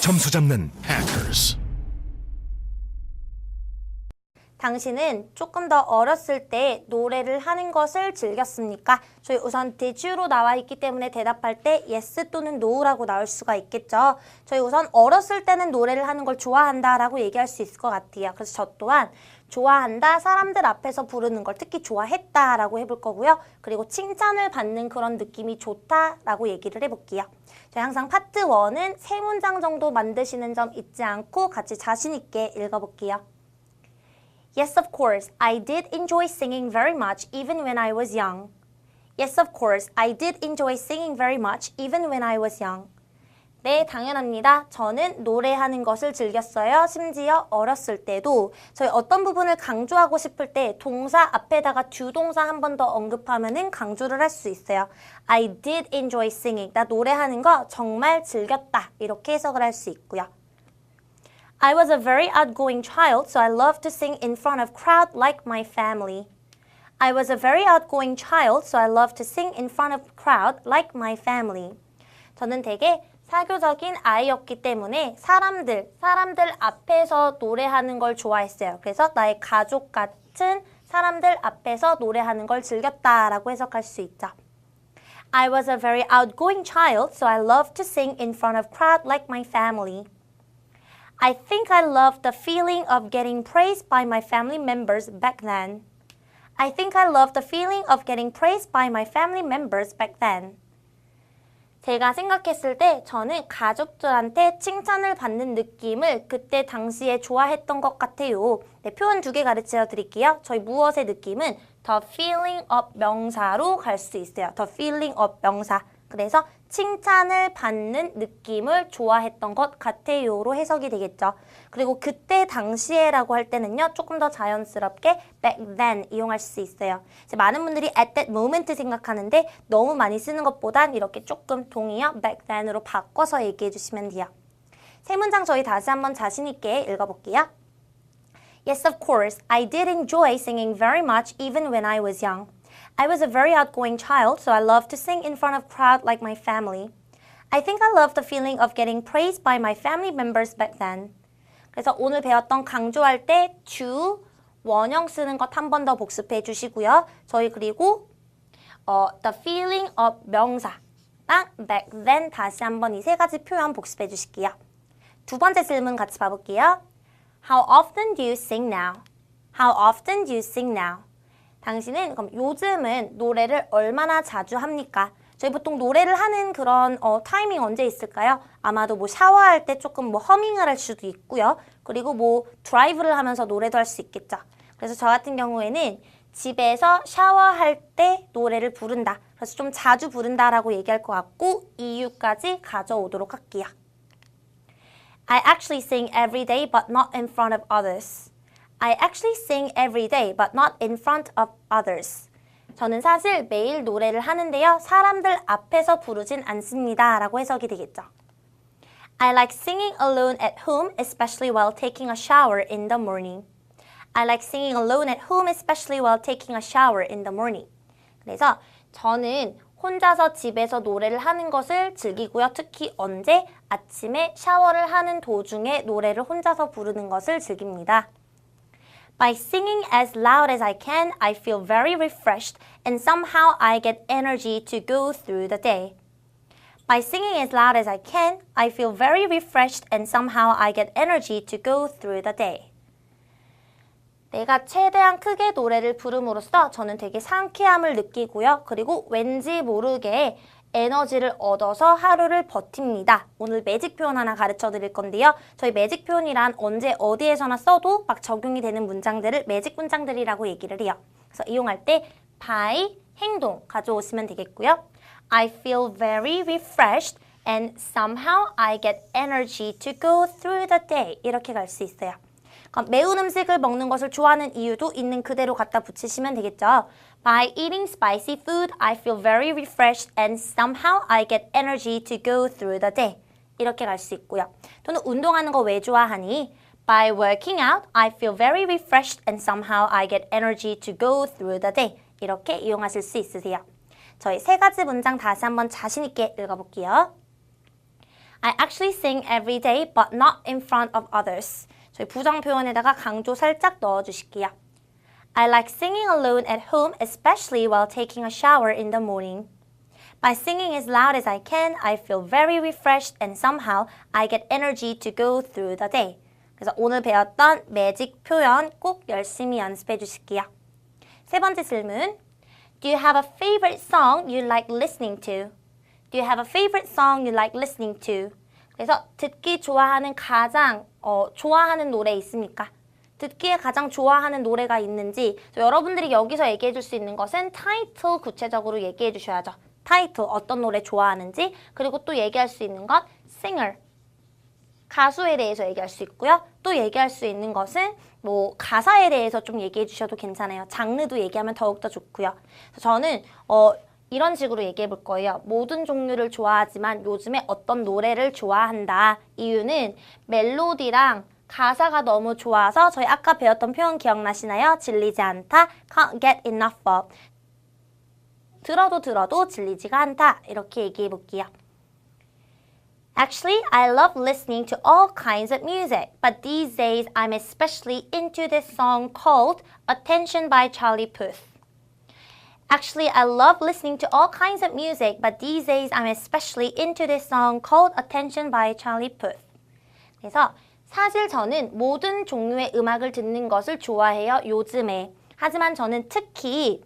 점수 잡는 Hackers. 당신은 조금 더 어렸을 때 노래를 하는 것을 즐겼습니까? 저희 우선 did you로 나와 있기 때문에 대답할 때 yes 또는 no라고 나올 수가 있겠죠. 저희 우선 어렸을 때는 노래를 하는 걸 좋아한다 라고 얘기할 수 있을 것 같아요. 그래서 저 또한 좋아한다, 사람들 앞에서 부르는 걸 특히 좋아했다 라고 해볼 거고요. 그리고 칭찬을 받는 그런 느낌이 좋다 라고 얘기를 해볼게요. 저희 항상 파트 1은 3문장 정도 만드시는 점 잊지 않고 같이 자신 있게 읽어볼게요. Yes, of course, I did enjoy singing very much even when I was young. Yes, of course, I did enjoy singing very much even when I was young. 네, 당연합니다. 저는 노래하는 것을 즐겼어요. 심지어 어렸을 때도. 저희 어떤 부분을 강조하고 싶을 때 동사 앞에다가 do 동사 한 번 더 언급하면은 강조를 할 수 있어요. I did enjoy singing. 나 노래하는 거 정말 즐겼다. 이렇게 해석을 할 수 있고요. I was a very outgoing child, so I loved to sing in front of crowd like my family. I was a very outgoing child, so I loved to sing in front of crowd like my family. 저는 되게 사교적인 아이였기 때문에 사람들 앞에서 노래하는 걸 좋아했어요. 그래서 나의 가족 같은 사람들 앞에서 노래하는 걸 즐겼다라고 해석할 수 있죠. I was a very outgoing child, so I loved to sing in front of crowd like my family. I think I loved the feeling of getting praised by my family members back then. I think I loved the feeling of getting praised by my family members back then. 제가 생각했을 때 저는 가족들한테 칭찬을 받는 느낌을 그때 당시에 좋아했던 것 같아요. 네, 표현 2개 가르쳐 드릴게요. 저희 무엇의 느낌은 the feeling of 명사로 갈 수 있어요. the feeling of 명사. 그래서 칭찬을 받는 느낌을 좋아했던 것 같아요로 해석이 되겠죠. 그리고 그때 당시에라고 할 때는요. 조금 더 자연스럽게 back then 이용할 수 있어요. 이제 많은 분들이 at that moment 생각하는데 너무 많이 쓰는 것보단 이렇게 조금 동의어 back then으로 바꿔서 얘기해 주시면 돼요. 세 문장 저희 다시 한번 자신 있게 읽어볼게요. Yes, of course, I did enjoy singing very much even when I was young. I was a very outgoing child, so I loved to sing in front of crowd like my family. I think I loved the feeling of getting praised by my family members back then. 그래서 오늘 배웠던 강조할 때 to, 원형 쓰는 것 한 번 더 복습해 주시고요. 저희 그리고 the feeling of 명사랑 back then 다시 한번 이 세 가지 표현 복습해 주실게요. 두 번째 질문 같이 봐볼게요. How often do you sing now? How often do you sing now? 당신은 그럼 요즘은 노래를 얼마나 자주 합니까? 저희 보통 노래를 하는 그런 타이밍 언제 있을까요? 아마도 뭐 샤워할 때 조금 뭐 허밍을 할 수도 있고요. 그리고 뭐 드라이브를 하면서 노래도 할 수 있겠죠. 그래서 저 같은 경우에는 집에서 샤워할 때 노래를 부른다. 그래서 좀 자주 부른다라고 얘기할 것 같고 이유까지 가져오도록 할게요. I actually sing every day but not in front of others. I actually sing every day but not in front of others. 저는 사실 매일 노래를 하는데요. 사람들 앞에서 부르진 않습니다. 라고 해석이 되겠죠. I like singing alone at home, especially while taking a shower in the morning. I like singing alone at home, especially while taking a shower in the morning. 그래서 저는 혼자서 집에서 노래를 하는 것을 즐기고요. 특히 언제? 아침에 샤워를 하는 도중에 노래를 혼자서 부르는 것을 즐깁니다. By singing as loud as I can, I feel very refreshed and somehow I get energy to go through the day. By singing as loud as I can, I feel very refreshed and somehow I get energy to go through the day. 내가 최대한 크게 노래를 부름으로써 저는 되게 상쾌함을 느끼고요. 그리고 왠지 모르게 에너지를 얻어서 하루를 버팁니다. 오늘 매직 표현 하나 가르쳐 드릴 건데요. 저희 매직 표현이란 언제 어디에서나 써도 막 적용이 되는 문장들을 매직 문장들이라고 얘기를 해요. 그래서 이용할 때 by 행동 가져오시면 되겠고요. I feel very refreshed and somehow I get energy to go through the day. 이렇게 갈 수 있어요. 그럼 매운 음식을 먹는 것을 좋아하는 이유도 있는 그대로 갖다 붙이시면 되겠죠. By eating spicy food, I feel very refreshed and somehow I get energy to go through the day. 이렇게 갈 수 있고요. 또는 운동하는 거 왜 좋아하니? By working out, I feel very refreshed and somehow I get energy to go through the day. 이렇게 이용하실 수 있으세요. 저희 세 가지 문장 다시 한번 자신 있게 읽어볼게요. I actually sing every day but not in front of others. 저희 부정 표현에다가 강조 살짝 넣어주실게요. I like singing alone at home, especially while taking a shower in the morning. By singing as loud as I can, I feel very refreshed and somehow I get energy to go through the day. 그래서 오늘 배웠던 매직 표현 꼭 열심히 연습해 주실게요. 세 번째 질문. Do you have a favorite song you like listening to? Do you have a favorite song you like listening to? 그래서 듣기 좋아하는 가장 좋아하는 노래 있습니까? 듣기에 가장 좋아하는 노래가 있는지 여러분들이 여기서 얘기해 줄 수 있는 것은 타이틀 구체적으로 얘기해 주셔야죠. 타이틀 어떤 노래 좋아하는지 그리고 또 얘기할 수 있는 것 singer 가수에 대해서 얘기할 수 있고요. 또 얘기할 수 있는 것은 뭐 가사에 대해서 좀 얘기해 주셔도 괜찮아요. 장르도 얘기하면 더욱더 좋고요. 저는 이런 식으로 얘기해 볼 거예요. 모든 종류를 좋아하지만 요즘에 어떤 노래를 좋아한다. 이유는 멜로디랑 가사가 너무 좋아서 저희 아까 배웠던 표현 기억나시나요? 질리지 않다, can't get enough of. 들어도 질리지가 않다. 이렇게 얘기해 볼게요. Actually, I love listening to all kinds of music, but these days I'm especially into this song called Attention by Charlie Puth. Actually, I love listening to all kinds of music, but these days I'm especially into this song called Attention by Charlie Puth. 그래서 사실 저는 모든 종류의 음악을 듣는 것을 좋아해요, 요즘에. 하지만 저는 특히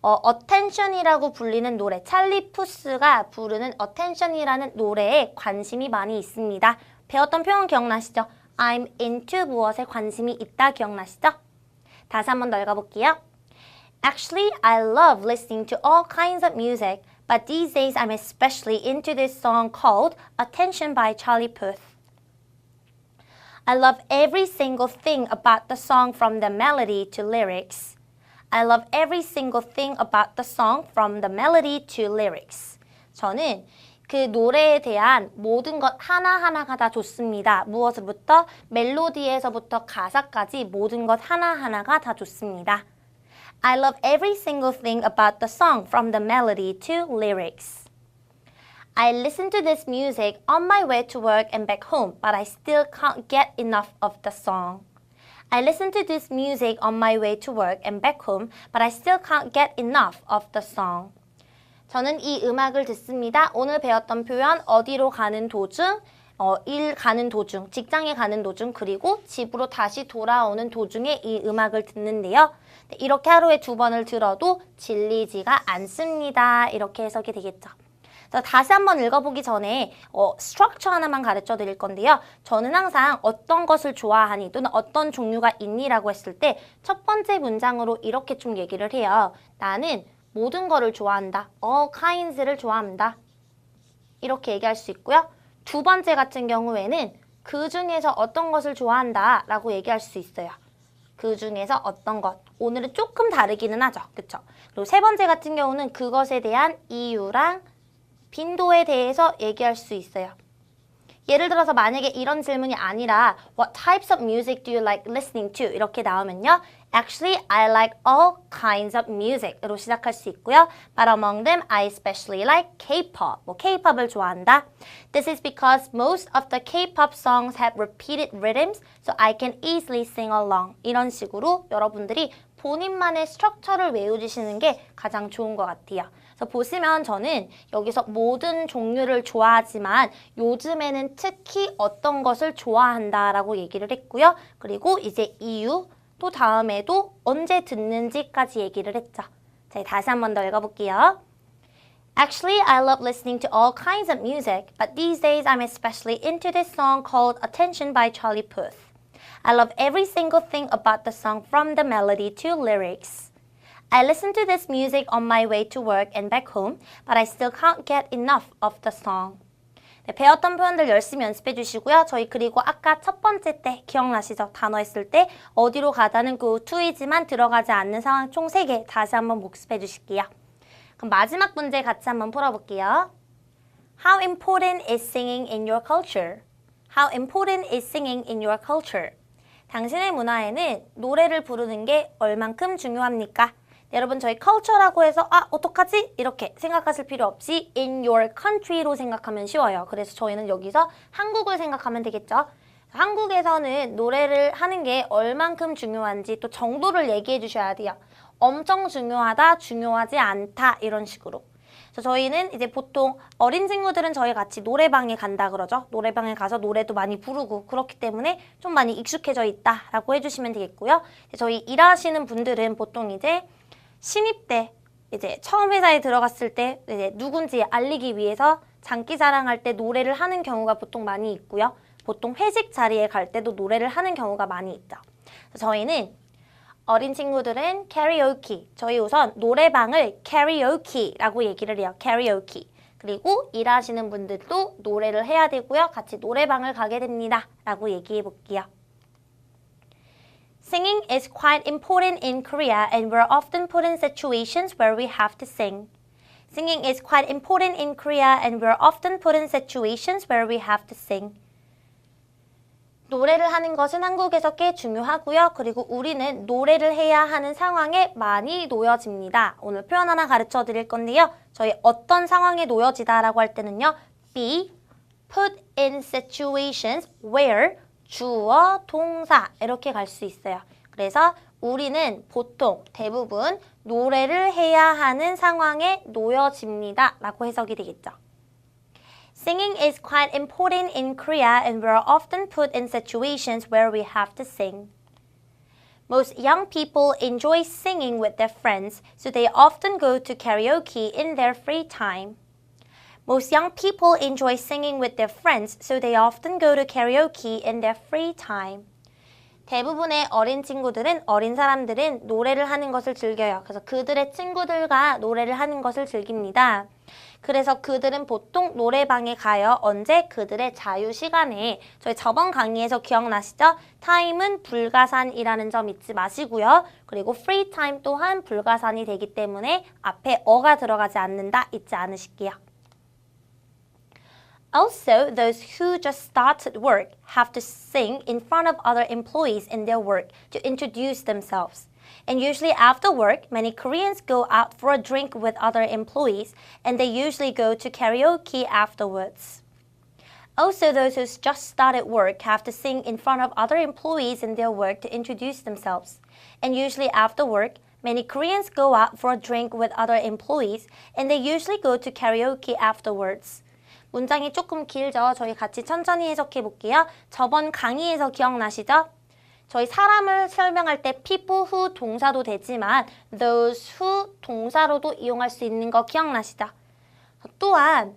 Attention이라고 불리는 노래, 찰리 푸스가 부르는 Attention이라는 노래에 관심이 많이 있습니다. 배웠던 표현 기억나시죠? I'm into 무엇에 관심이 있다 기억나시죠? 다시 한번 더 읽어볼게요. Actually, I love listening to all kinds of music, but these days I'm especially into this song called Attention by Charlie Puth. I love every single thing about the song from the melody to lyrics. I love every single thing about the song from the melody to lyrics. 저는 그 노래에 대한 모든 것 하나하나가 다 좋습니다. 무엇으로부터? 멜로디에서부터 가사까지 모든 것 하나하나가 다 좋습니다. I love every single thing about the song from the melody to lyrics. I listen to this music on my way to work and back home, but I still can't get enough of the song. I listen to this music on my way to work and back home, but I still can't get enough of the song. 저는 이 음악을 듣습니다. 오늘 배웠던 표현 어디로 가는 도중, 일 가는 도중, 직장에 가는 도중, 그리고 집으로 다시 돌아오는 도중에 이 음악을 듣는데요. 이렇게 하루에 2번을 들어도 질리지가 않습니다. 이렇게 해석이 되겠죠. 다시 한번 읽어보기 전에 스트럭처 하나만 가르쳐 드릴 건데요. 저는 항상 어떤 것을 좋아하니 또는 어떤 종류가 있니라고 했을 때 첫 번째 문장으로 이렇게 좀 얘기를 해요. 나는 모든 거를 좋아한다. all kinds를 좋아합니다. 이렇게 얘기할 수 있고요. 두 번째 같은 경우에는 그 중에서 어떤 것을 좋아한다 라고 얘기할 수 있어요. 그 중에서 어떤 것. 오늘은 조금 다르기는 하죠. 그쵸? 그리고 세 번째 같은 경우는 그것에 대한 이유랑 빈도에 대해서 얘기할 수 있어요. 예를 들어서 만약에 이런 질문이 아니라 What types of music do you like listening to? 이렇게 나오면요. Actually, I like all kinds of music으로 시작할 수 있고요. But among them, I especially like K-pop. K-pop을 좋아한다. This is because most of the K-pop songs have repeated rhythms, so I can easily sing along. 이런 식으로 여러분들이 본인만의 스트럭처를 외워주시는 게 가장 좋은 것 같아요. 그래서 보시면 저는 여기서 모든 종류를 좋아하지만 요즘에는 특히 어떤 것을 좋아한다라고 얘기를 했고요. 그리고 이제 이유, 또 다음에도 언제 듣는지까지 얘기를 했죠. 자, 다시 한 번 더 읽어볼게요. Actually, I love listening to all kinds of music, but these days I'm especially into this song called Attention by Charlie Puth. I love every single thing about the song from the melody to lyrics. I listen to this music on my way to work and back home, but I still can't get enough of the song. 네, 배웠던 표현들 열심히 연습해 주시고요. 저희 그리고 아까 첫 번째 때 기억나시죠? 단어 했을 때 어디로 가다는 go to이지만 들어가지 않는 상황 총 3개 다시 한번 복습해 주실게요. 그럼 마지막 문제 같이 한번 풀어볼게요. How important is singing in your culture? How important is singing in your culture? 당신의 문화에는 노래를 부르는 게 얼만큼 중요합니까? 여러분 저희 culture라고 해서 어떡하지? 이렇게 생각하실 필요 없이 in your country로 생각하면 쉬워요. 그래서 저희는 여기서 한국을 생각하면 되겠죠. 한국에서는 노래를 하는 게 얼만큼 중요한지 또 정도를 얘기해 주셔야 돼요. 엄청 중요하다, 중요하지 않다 이런 식으로. 그래서 저희는 이제 보통 어린 친구들은 저희 같이 노래방에 간다 그러죠. 노래방에 가서 노래도 많이 부르고 그렇기 때문에 좀 많이 익숙해져 있다라고 해주시면 되겠고요. 저희 일하시는 분들은 보통 이제 신입 때 이제 처음 회사에 들어갔을 때 이제 누군지 알리기 위해서 장기자랑할 때 노래를 하는 경우가 보통 많이 있고요. 보통 회식 자리에 갈 때도 노래를 하는 경우가 많이 있죠. 그래서 저희는 어린 친구들은 캐리오키. 저희 우선 노래방을 캐리오키라고 얘기를 해요. 캐리오키. 그리고 일하시는 분들도 노래를 해야 되고요. 같이 노래방을 가게 됩니다. 라고 얘기해 볼게요. Singing is quite important in Korea and we're often put in situations where we have to sing. Singing is quite important in Korea and we're often put in situations where we have to sing. 노래를 하는 것은 한국에서 꽤 중요하고요. 그리고 우리는 노래를 해야 하는 상황에 많이 놓여집니다. 오늘 표현 하나 가르쳐 드릴 건데요. 저희 어떤 상황에 놓여지다라고 할 때는요. be put in situations where 주어, 동사 이렇게 갈 수 있어요. 그래서 우리는 보통 대부분 노래를 해야 하는 상황에 놓여집니다. 라고 해석이 되겠죠. Singing is quite important in Korea and we're often put in situations where we have to sing. Most young people enjoy singing with their friends, so they often go to karaoke in their free time. Most young people enjoy singing with their friends, so they often go to karaoke in their free time. 대부분의 어린 친구들은, 어린 사람들은 노래를 하는 것을 즐겨요. 그래서 그들의 친구들과 노래를 하는 것을 즐깁니다. 그래서 그들은 보통 노래방에 가요. 언제? 그들의 자유 시간에. 저희 저번 강의에서 기억나시죠? 타임은 불가산이라는 점 잊지 마시고요. 그리고 free time 또한 불가산이 되기 때문에 앞에 어가 들어가지 않는다 잊지 않으실게요. Also, those who just started work have to sing in front of other employees in their work to introduce themselves. And usually after work, many Koreans go out for a drink with other employees, and they usually go to karaoke afterwards. Also, those who just started work have to sing in front of other employees in their work to introduce themselves. And usually after work, many Koreans go out for a drink with other employees, and they usually go to karaoke afterwards. 문장이 조금 길죠? 저희 같이 천천히 해석해 볼게요. 저번 강의에서 기억나시죠? 저희 사람을 설명할 때 people who 동사도 되지만 those who 동사로도 이용할 수 있는 거 기억나시죠? 또한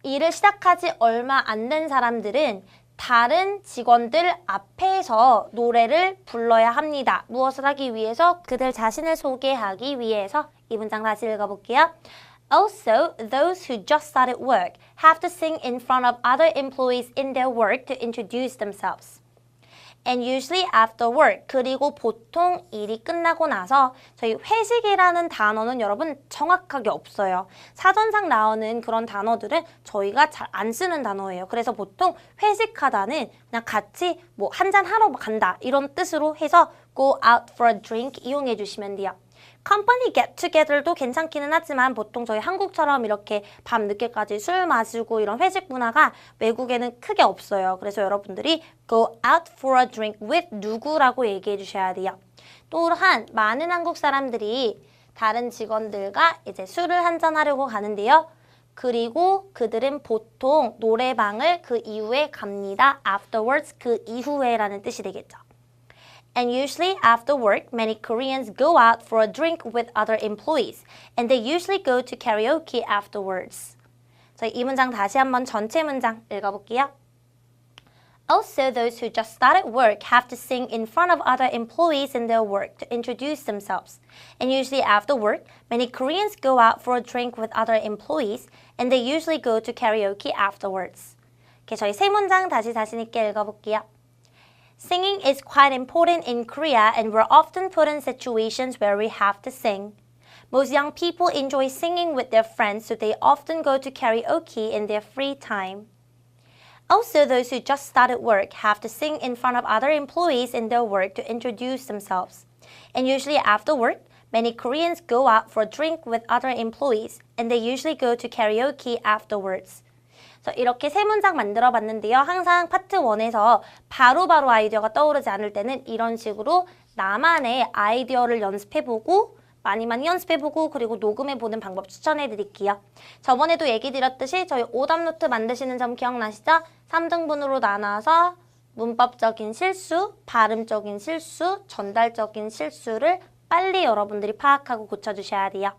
일을 시작하지 얼마 안 된 사람들은 다른 직원들 앞에서 노래를 불러야 합니다. 무엇을 하기 위해서? 그들 자신을 소개하기 위해서. 이 문장 다시 읽어볼게요. Also, those who just started work have to sing in front of other employees in their work to introduce themselves. And usually after work, 그리고 보통 일이 끝나고 나서 저희 회식이라는 단어는 여러분 정확하게 없어요. 사전상 나오는 그런 단어들은 저희가 잘 안 쓰는 단어예요. 그래서 보통 회식하다는 그냥 같이 뭐 한잔 하러 간다 이런 뜻으로 해서 go out for a drink 이용해 주시면 돼요. 컴퍼니 get together도 괜찮기는 하지만 보통 저희 한국처럼 이렇게 밤 늦게까지 술 마시고 이런 회식 문화가 외국에는 크게 없어요. 그래서 여러분들이 go out for a drink with 누구라고 얘기해 주셔야 돼요. 또한 많은 한국 사람들이 다른 직원들과 이제 술을 한잔 하려고 가는데요. 그리고 그들은 보통 노래방을 그 이후에 갑니다. afterwards 그 이후에라는 뜻이 되겠죠. And usually after work, many Koreans go out for a drink with other employees, and they usually go to karaoke afterwards. 저희 이 문장 다시 한번 전체 문장 읽어볼게요. Also, those who just started work have to sing in front of other employees in their work to introduce themselves. And usually after work, many Koreans go out for a drink with other employees, and they usually go to karaoke afterwards. 이렇게 저희 세 문장 다시 자신 있게 읽어볼게요. Singing is quite important in Korea and we're often put in situations where we have to sing. Most young people enjoy singing with their friends, so they often go to karaoke in their free time. Also, those who just started work have to sing in front of other employees in their work to introduce themselves. And usually after work, Many Koreans go out for a drink with other employees and they usually go to karaoke afterwards. 이렇게 세 문장 만들어 봤는데요. 항상 파트 1에서 바로바로 아이디어가 떠오르지 않을 때는 이런 식으로 나만의 아이디어를 연습해보고 많이 연습해보고 그리고 녹음해보는 방법 추천해드릴게요. 저번에도 얘기 드렸듯이 저희 오답노트 만드시는 점 기억나시죠? 3등분으로 나눠서 문법적인 실수, 발음적인 실수, 전달적인 실수를 빨리 여러분들이 파악하고 고쳐주셔야 돼요.